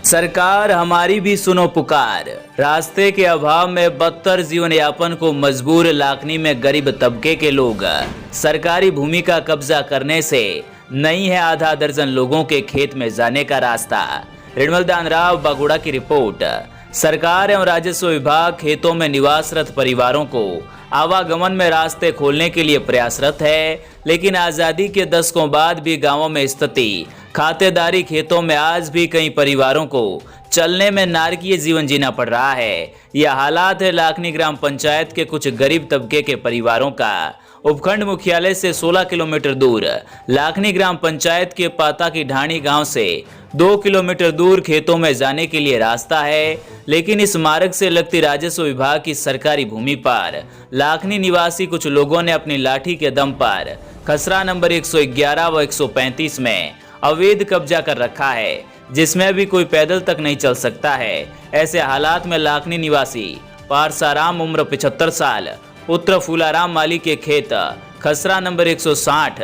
सरकार हमारी भी सुनो पुकार। रास्ते के अभाव में बदतर जीवन यापन को मजबूर लाखनी में गरीब तबके के लोग सरकारी भूमि का कब्जा करने से नहीं है आधा दर्जन लोगों के खेत में जाने का रास्ता। रिणमल दानराव बागुड़ा की रिपोर्ट। सरकार एवं राजस्व विभाग खेतों में निवासरत परिवारों को आवागमन में रास्ते खोलने के लिए प्रयासरत है, लेकिन आजादी के दशकों बाद भी गांवों में स्थिति खातेदारी खेतों में आज भी कई परिवारों को चलने में नारकीय जीवन जीना पड़ रहा है। यह हालात है लाखनी ग्राम पंचायत के कुछ गरीब तबके के परिवारों का। उपखंड मुख्यालय से 16 किलोमीटर दूर लाखनी ग्राम पंचायत के पाता की ढाणी गांव से 2 किलोमीटर दूर खेतों में जाने के लिए रास्ता है, लेकिन इस मार्ग से लगती राजस्व विभाग की सरकारी भूमि पर लाखनी निवासी कुछ लोगों ने अपनी लाठी के दम पर खसरा नंबर 111 व 135 में अवैध कब्जा कर रखा है, जिसमें भी कोई पैदल तक नहीं चल सकता है। ऐसे हालात में लाखनी निवासी पारसाराम उम्र 75 साल पुत्र फूलाराम माली के खेत खसरा नंबर 160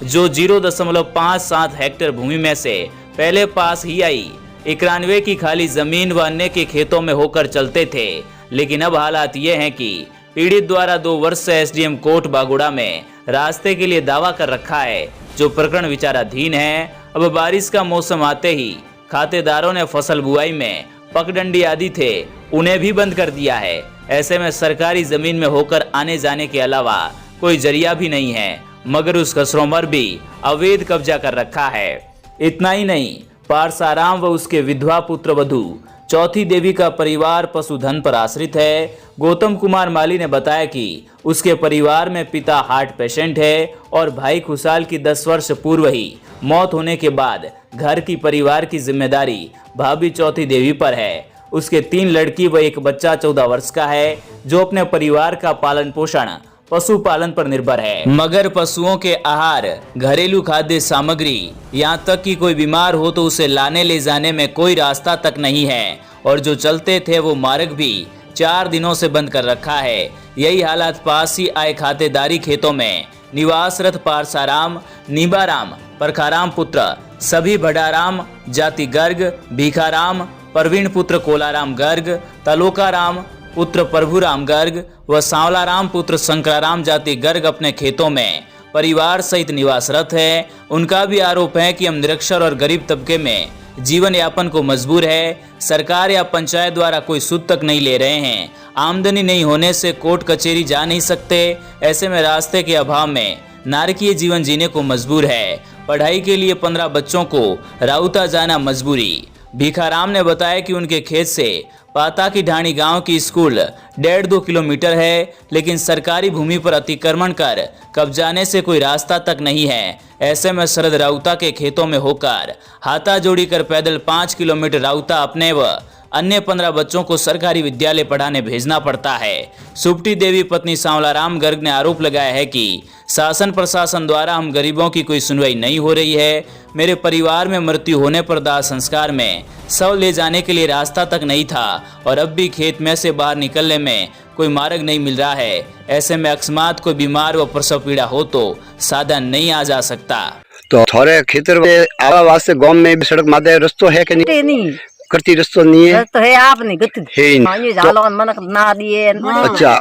जो 0.57 हेक्टेयर भूमि में से पहले पास ही आई 91 की खाली जमीन व अन्य के खेतों में होकर चलते थे, लेकिन अब हालात ये हैं कि पीड़ित द्वारा 2 वर्ष से एसडीएम कोर्ट बागुड़ा में रास्ते के लिए दावा कर रखा है, जो प्रकरण विचाराधीन है। अब बारिश का मौसम आते ही खातेदारों ने फसल बुआई में पगडंडी आदि थे उन्हें भी बंद कर दिया है। ऐसे में सरकारी जमीन में होकर आने जाने के अलावा कोई जरिया भी नहीं है, मगर उस खसरों पर भी अवैध कब्जा कर रखा है। इतना ही नहीं, पारसाराम व उसके विधवा पुत्र वधू चौथी देवी का परिवार पशुधन पर आश्रित है। गौतम कुमार माली ने बताया कि उसके परिवार में पिता हार्ट पेशेंट है और भाई खुशहाल की 10 वर्ष पूर्व ही मौत होने के बाद घर की परिवार की जिम्मेदारी भाभी चौथी देवी पर है। उसके 3 लड़की व एक बच्चा 14 वर्ष का है, जो अपने परिवार का पालन पोषण पशुपालन पर निर्भर है। मगर पशुओं के आहार, घरेलू खाद्य सामग्री, यहाँ तक कि कोई बीमार हो तो उसे लाने ले जाने में कोई रास्ता तक नहीं है, और जो चलते थे वो मार्ग भी 4 दिनों से बंद कर रखा है। यही हालात पास ही आए खातेदारी खेतों में निवासरत पारसाराम, नीबाराम, परखाराम पुत्र सभी भडाराम जाति गर्ग, भीखाराम, प्रवीण पुत्र कोलाराम गर्ग, तलोकाराम पुत्र प्रभुराम गर्ग व सांवलाराम पुत्र शंकराराम जाति गर्ग अपने खेतों में परिवार सहित निवासरत है। उनका भी आरोप है कि हम निरक्षर और गरीब तबके में जीवन यापन को मजबूर है। सरकार या पंचायत द्वारा कोई सुध तक नहीं ले रहे हैं। आमदनी नहीं होने से कोर्ट कचहरी जा नहीं सकते। ऐसे में रास्ते के अभाव में नारकीय जीवन जीने को मजबूर है। पढ़ाई के लिए 15 बच्चों को राउता जाना मजबूरी। भीखाराम ने बताया कि उनके खेत से पाता की ढाणी गांव की स्कूल 1.5-2 किलोमीटर है, लेकिन सरकारी भूमि पर अतिक्रमण कर कब्जाने से कोई रास्ता तक नहीं है। ऐसे में शरद राउता के खेतों में होकर हाथा जोड़ी कर पैदल 5 किलोमीटर राउता अपने व अन्य 15 बच्चों को सरकारी विद्यालय पढ़ाने भेजना पड़ता है। सुप्टी देवी पत्नी सांवलाराम गर्ग ने आरोप लगाया है कि शासन प्रशासन द्वारा हम गरीबों की कोई सुनवाई नहीं हो रही है। मेरे परिवार में मृत्यु होने पर दाह संस्कार में शव ले जाने के लिए रास्ता तक नहीं था, और अब भी खेत में से बाहर निकलने में कोई मार्ग नहीं मिल रहा है। ऐसे में अकस्मात कोई बीमार व प्रसव पीड़ा हो तो साधन नहीं आ जा सकता। तो थोड़े खेतर में आवा वास्ते गांव में भी सड़क मादे रस्तो है कि नहीं? करती रस्तो नहीं है। तो है आप नहीं गति है ये झालो मनक ना दिए। अच्छा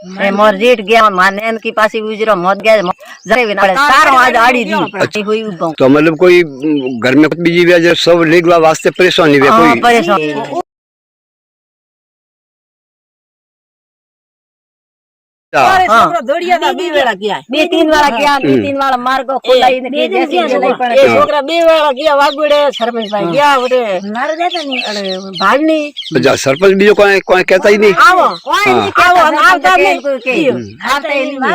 मैं मोर रेट गया माने की पासी गुजरो मत गया जरे बिना 4 आज आड़ी दी अच्छी हुई गांव। तो मतलब कोई घर में बीजी वजह सब लेगवा वास्ते परेशान नहीं हुए कोई परेशान। दौड़िया था 2 वेला किया 2-3 वाला किया 2-3 वाला मार को खोला ही नहीं जैसे नहीं पड़े। ए छोकरा 2 वेला किया वागुड़े सरपंच भाई गया उड़े मार देता नहीं अरे भागनी अच्छा सरपंच भी कोई कहता ही नहीं। आओ हम आवता नहीं आता ही नहीं।